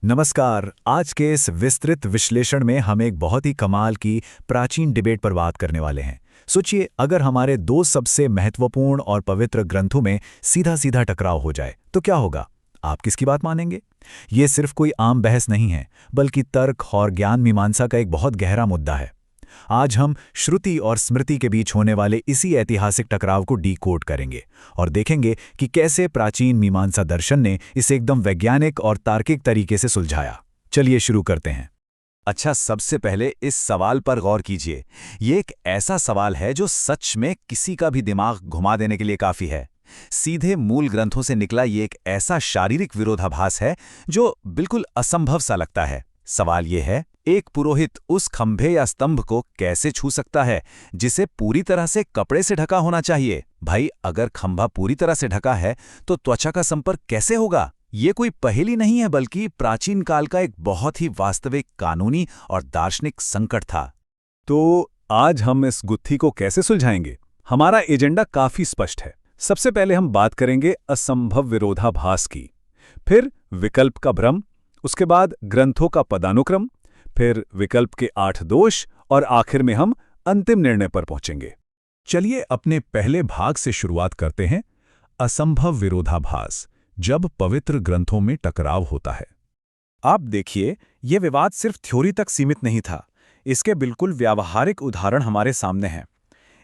नमस्कार। आज के इस विस्तृत विश्लेषण में हम एक बहुत ही कमाल की प्राचीन डिबेट पर बात करने वाले हैं। सोचिए, अगर हमारे दो सबसे महत्वपूर्ण और पवित्र ग्रंथों में सीधा सीधा टकराव हो जाए तो क्या होगा? आप किसकी बात मानेंगे? ये सिर्फ कोई आम बहस नहीं है, बल्कि तर्क और ज्ञान मीमांसा का एक बहुत गहरा मुद्दा है। आज हम श्रुति और स्मृति के बीच होने वाले इसी ऐतिहासिक टकराव को डीकोड करेंगे और देखेंगे कि कैसे प्राचीन मीमांसा दर्शन ने इसे एकदम वैज्ञानिक और तार्किक तरीके से सुलझाया। चलिए शुरू करते हैं। अच्छा, सबसे पहले इस सवाल पर गौर कीजिए। ये एक ऐसा सवाल है जो सच में किसी का भी दिमाग घुमा देने के लिए काफी है। सीधे मूल ग्रंथों से निकला ये एक ऐसा शारीरिक विरोधाभास है जो बिल्कुल असंभव सा लगता है। सवाल ये है, एक पुरोहित उस खंभे या स्तंभ को कैसे छू सकता है जिसे पूरी तरह से कपड़े से ढका होना चाहिए? भाई, अगर खंभा पूरी तरह से ढका है तो त्वचा का संपर्क कैसे होगा? ये कोई पहेली नहीं है, बल्कि प्राचीन काल का एक बहुत ही वास्तविक कानूनी और दार्शनिक संकट था। तो आज हम इस गुत्थी को कैसे सुलझाएंगे? हमारा एजेंडा काफी स्पष्ट है। सबसे पहले हम बात करेंगे असंभव विरोधाभास की, फिर विकल्प का भ्रम, उसके बाद ग्रंथों का पदानुक्रम, फिर विकल्प के 8 दोष और आखिर में हम अंतिम निर्णय पर पहुंचेंगे। चलिए अपने पहले भाग से शुरुआत करते हैं। असंभव विरोधाभास, जब पवित्र ग्रंथों में टकराव होता है। आप देखिए, ये विवाद सिर्फ थ्योरी तक सीमित नहीं था। इसके बिल्कुल व्यावहारिक उदाहरण हमारे सामने हैं।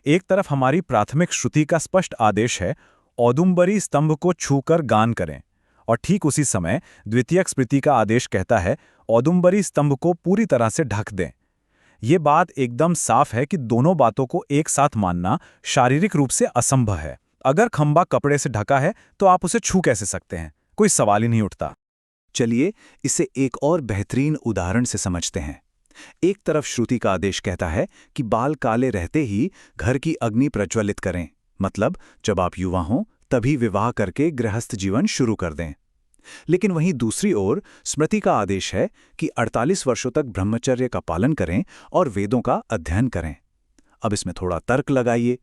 एक तरफ हमारी प्राथमिक श्रुति का स्पष्ट आदेश है, औदुंबरी स्तंभ को छूकर गान करें, और ठीक उसी समय द्वितीयक स्मृति का आदेश कहता है, औदुंबरी स्तंभ को पूरी तरह से ढक दें। ये बात एकदम साफ है कि दोनों बातों को एक साथ मानना शारीरिक रूप से असंभव है। अगर खंभा कपड़े से ढका है तो आप उसे छू कैसे सकते हैं? कोई सवाल ही नहीं उठता। चलिए इसे एक और बेहतरीन उदाहरण से समझते हैं। एक तरफ श्रुति का आदेश कहता है कि बाल काले रहते ही घर की अग्नि प्रज्वलित करें, मतलब जब आप युवा हों तभी विवाह करके गृहस्थ जीवन शुरू कर दें। लेकिन वहीं दूसरी ओर स्मृति का आदेश है कि 48 वर्षों तक ब्रह्मचर्य का पालन करें और वेदों का अध्ययन करें। अब इसमें थोड़ा तर्क लगाइए।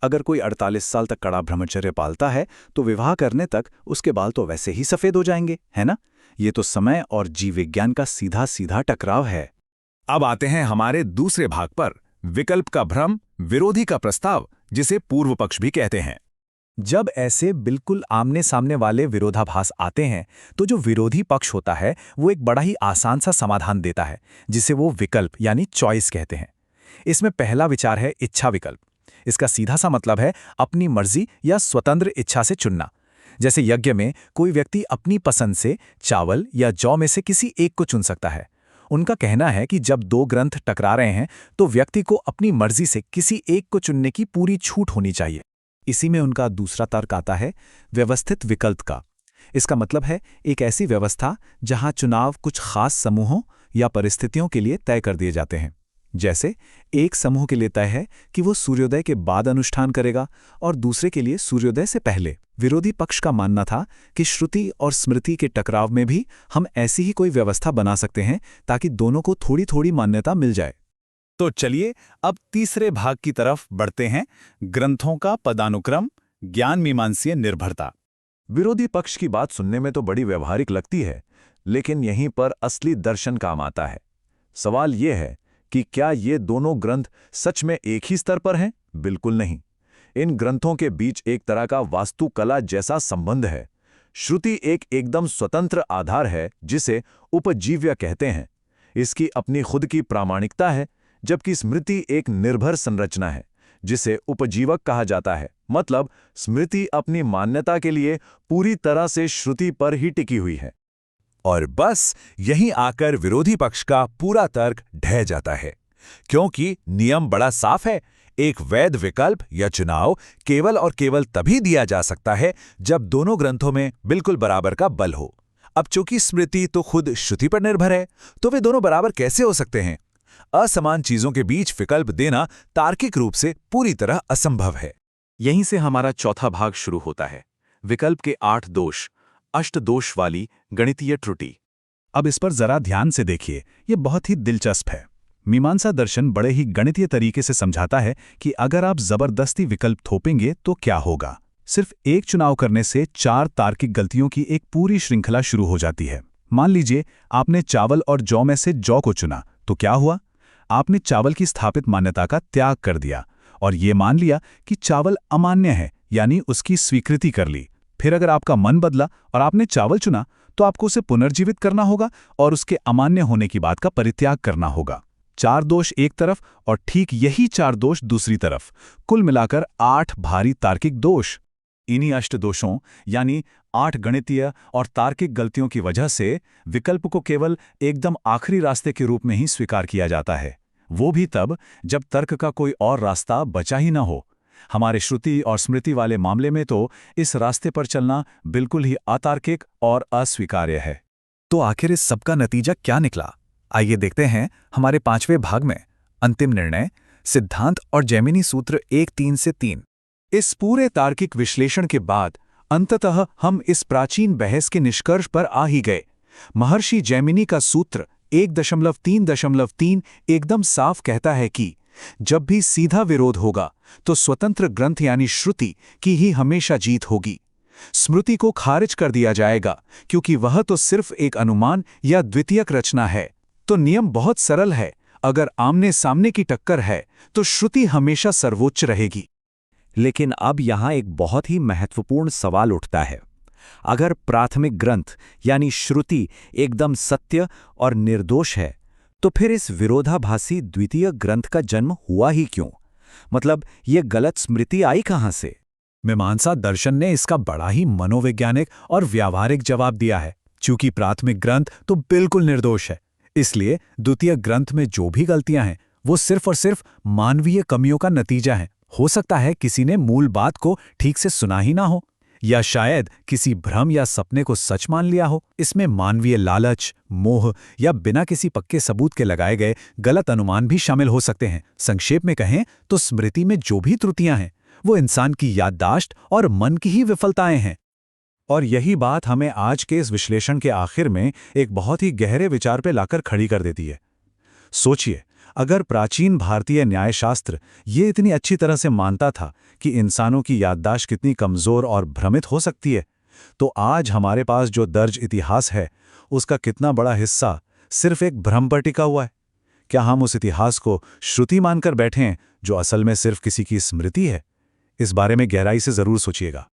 अगर कोई 48 साल तक कड़ा ब्रह्मचर्य पालता है तो विवाह करने तक उसके बाल तो वैसे ही सफेद हो जाएंगे, है ना? ये तो समय और जीव विज्ञान का सीधा सीधा टकराव है। अब आते हैं हमारे दूसरे भाग पर, विकल्प का भ्रम, विरोधी का प्रस्ताव, जिसे पूर्व पक्ष भी कहते हैं। जब ऐसे बिल्कुल आमने सामने वाले विरोधाभास आते हैं तो जो विरोधी पक्ष होता है वो एक बड़ा ही आसान सा समाधान देता है, जिसे वो विकल्प यानी चॉइस कहते हैं। इसमें पहला विचार है इच्छा विकल्प। इसका सीधा सा मतलब है अपनी मर्जी या स्वतंत्र इच्छा से चुनना। जैसे यज्ञ में कोई व्यक्ति अपनी पसंद से चावल या जौ में से किसी एक को चुन सकता है। उनका कहना है कि जब दो ग्रंथ टकरा रहे हैं तो व्यक्ति को अपनी मर्जी से किसी एक को चुनने की पूरी छूट होनी चाहिए। इसी में उनका दूसरा तर्क आता है व्यवस्थित विकल्प का। इसका मतलब है एक ऐसी व्यवस्था जहां चुनाव कुछ खास समूहों या परिस्थितियों के लिए तय कर दिए जाते हैं। जैसे एक समूह के लिए तय है कि वो सूर्योदय के बाद अनुष्ठान करेगा और दूसरे के लिए सूर्योदय से पहले। विरोधी पक्ष का मानना था कि श्रुति और स्मृति के टकराव में भी हम ऐसी ही कोई व्यवस्था बना सकते हैं ताकि दोनों को थोड़ी थोड़ी मान्यता मिल जाए। तो चलिए अब तीसरे भाग की तरफ बढ़ते हैं, ग्रंथों का पदानुक्रम, ज्ञान मीमांसीय निर्भरता। विरोधी पक्ष की बात सुनने में तो बड़ी व्यवहारिक लगती है, लेकिन यहीं पर असली दर्शन काम आता है। सवाल ये है कि क्या ये दोनों ग्रंथ सच में एक ही स्तर पर हैं? बिल्कुल नहीं। इन ग्रंथों के बीच एक तरह का वास्तुकला जैसा संबंध है। श्रुति एक एकदम स्वतंत्र आधार है जिसे उपजीव्य कहते हैं। इसकी अपनी खुद की प्रामाणिकता है, जबकि स्मृति एक निर्भर संरचना है जिसे उपजीवक कहा जाता है। मतलब स्मृति अपनी मान्यता के लिए पूरी तरह से श्रुति पर ही टिकी हुई है। और बस यहीं आकर विरोधी पक्ष का पूरा तर्क ढह जाता है, क्योंकि नियम बड़ा साफ है। एक वैध विकल्प या चुनाव केवल और केवल तभी दिया जा सकता है जब दोनों ग्रंथों में बिल्कुल बराबर का बल हो। अब चूंकि स्मृति तो खुद श्रुति पर निर्भर है, तो वे दोनों बराबर कैसे हो सकते हैं? असमान चीजों के बीच विकल्प देना तार्किक रूप से पूरी तरह असंभव है। यहीं से हमारा चौथा भाग शुरू होता है, विकल्प के 8 दोष, अष्टदोष वाली गणितीय त्रुटि। अब इस पर जरा ध्यान से देखिए, ये बहुत ही दिलचस्प है। मीमांसा दर्शन बड़े ही गणितीय तरीके से समझाता है कि अगर आप जबरदस्ती विकल्प थोपेंगे तो क्या होगा। सिर्फ एक चुनाव करने से 4 तार्किक गलतियों की एक पूरी श्रृंखला शुरू हो जाती है। मान लीजिए आपने चावल और जौ में से जौ को चुना, तो क्या हुआ? आपने चावल की स्थापित मान्यता का त्याग कर दिया और ये मान लिया कि चावल अमान्य है, यानी उसकी स्वीकृति कर ली। फिर अगर आपका मन बदला और आपने चावल चुना, तो आपको उसे पुनर्जीवित करना होगा और उसके अमान्य होने की बात का परित्याग करना होगा। 4 दोष एक तरफ और ठीक यही 4 दोष दूसरी तरफ, कुल मिलाकर 8 भारी तार्किक दोष। इन्हीं अष्ट दोषों यानी 8 गणितीय और तार्किक गलतियों की वजह से विकल्प को केवल एकदम आखिरी रास्ते के रूप में ही स्वीकार किया जाता है, वो भी तब जब तर्क का कोई और रास्ता बचा ही न हो। हमारे श्रुति और स्मृति वाले मामले में तो इस रास्ते पर चलना बिल्कुल ही अतार्किक और अस्वीकार्य है। तो आखिर इस सबका नतीजा क्या निकला? आइए देखते हैं हमारे 5वें भाग में, अंतिम निर्णय, सिद्धांत और जैमिनी सूत्र 1-3 से 3। इस पूरे तार्किक विश्लेषण के बाद अंततः हम इस प्राचीन बहस के निष्कर्ष पर आ ही गए। महर्षि जैमिनी का सूत्र 1.3.3 एकदम साफ कहता है कि जब भी सीधा विरोध होगा तो स्वतंत्र ग्रंथ यानी श्रुति की ही हमेशा जीत होगी। स्मृति को खारिज कर दिया जाएगा क्योंकि वह तो सिर्फ एक अनुमान या द्वितीयक रचना है। तो नियम बहुत सरल है, अगर आमने सामने की टक्कर है तो श्रुति हमेशा सर्वोच्च रहेगी। लेकिन अब यहाँ एक बहुत ही महत्वपूर्ण सवाल उठता है। अगर प्राथमिक ग्रंथ यानी श्रुति एकदम सत्य और निर्दोष है, तो फिर इस विरोधाभासी द्वितीय ग्रंथ का जन्म हुआ ही क्यों? मतलब ये गलत स्मृति आई कहाँ से? मीमांसा दर्शन ने इसका बड़ा ही मनोवैज्ञानिक और व्यावहारिक जवाब दिया है। चूंकि प्राथमिक ग्रंथ तो बिल्कुल निर्दोष है, इसलिए द्वितीय ग्रंथ में जो भी गलतियां हैं वो सिर्फ और सिर्फ मानवीय कमियों का नतीजा है। हो सकता है किसी ने मूल बात को ठीक से सुना ही ना हो, या शायद किसी भ्रम या सपने को सच मान लिया हो। इसमें मानवीय लालच, मोह या बिना किसी पक्के सबूत के लगाए गए गलत अनुमान भी शामिल हो सकते हैं। संक्षेप में कहें तो स्मृति में जो भी त्रुटियां हैं वो इंसान की याददाश्त और मन की ही विफलताएं हैं। और यही बात हमें आज के इस विश्लेषण के आखिर में एक बहुत ही गहरे विचार पे लाकर खड़ी कर देती है। सोचिए, अगर प्राचीन भारतीय न्यायशास्त्र ये इतनी अच्छी तरह से मानता था कि इंसानों की याददाश्त कितनी कमज़ोर और भ्रमित हो सकती है, तो आज हमारे पास जो दर्ज इतिहास है उसका कितना बड़ा हिस्सा सिर्फ एक भ्रम पर टिका हुआ है। क्या हम उस इतिहास को श्रुति मानकर बैठे हैं जो असल में सिर्फ किसी की स्मृति है? इस बारे में गहराई से ज़रूर सोचिएगा।